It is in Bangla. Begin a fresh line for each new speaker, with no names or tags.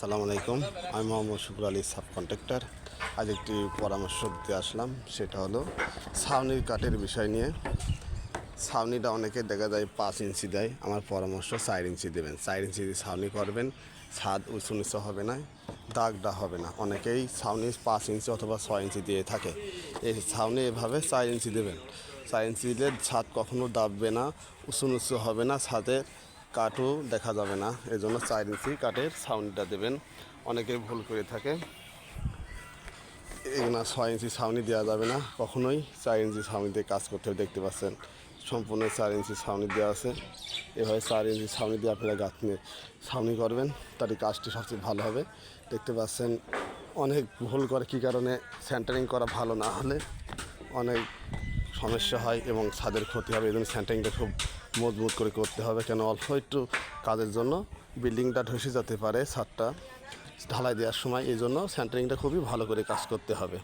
আসসালামু আলাইকুম। আমি মোহাম্মদ শুকুর আলী সাব কন্ট্রাক্টর। আজ একটি পরামর্শ দিতে আসলাম, সেটা হলো ছাউনির কাঠের বিষয় নিয়ে। ছাউনিটা অনেকে দেখা যায় 5 ইঞ্চি দেয়, আমার পরামর্শ 4 ইঞ্চি দেবেন। 4 ইঞ্চি দিয়ে ছাউনি করবেন, ছাদ উঁচু নিচু হবে না, দাগটা হবে না। অনেকেই ছাউনি 5 ইঞ্চি অথবা 6 ইঞ্চি দিয়ে থাকে। এই ছাউনি এভাবে 4 ইঞ্চি দেবেন। 4 ইঞ্চি দিলে ছাদ কখনো দাববে না, উঁচু নিচু হবে না, ছাদের কাঠও দেখা যাবে না। এই জন্য 4 ইঞ্চি কাঠের ছাউনিটা দেবেন। অনেকেই ভুল করে থাকে, এগুলো 6 ইঞ্চি ছাউনি দেওয়া যাবে না কখনোই। 4 ইঞ্চি ছাউনি দিয়ে কাজ করতে হবে। দেখতে পাচ্ছেন সম্পূর্ণ 4 ইঞ্চি ছাউনি দেওয়া আছে। এভাবে 4 ইঞ্চি ছাউনি দিয়ে আপনারা গাছ নিয়ে ছাউনি করবেন, তারই কাজটি সবচেয়ে ভালো হবে। দেখতে পাচ্ছেন অনেক ভুল করে, কী কারণে সেন্টারিং করা ভালো না হলে অনেক সমস্যা হয় এবং ছাদের ক্ষতি হবে। এই জন্য সেন্টারিংটা খুব মজবুত করে করতে হবে, কেন অল্প একটু কাজের জন্য বিল্ডিংটা ধসে যেতে পারে ছাদটা ঢালাই দেওয়ার সময়। এই জন্য সেন্টারিংটা খুবই ভালো করে কাজ করতে হবে।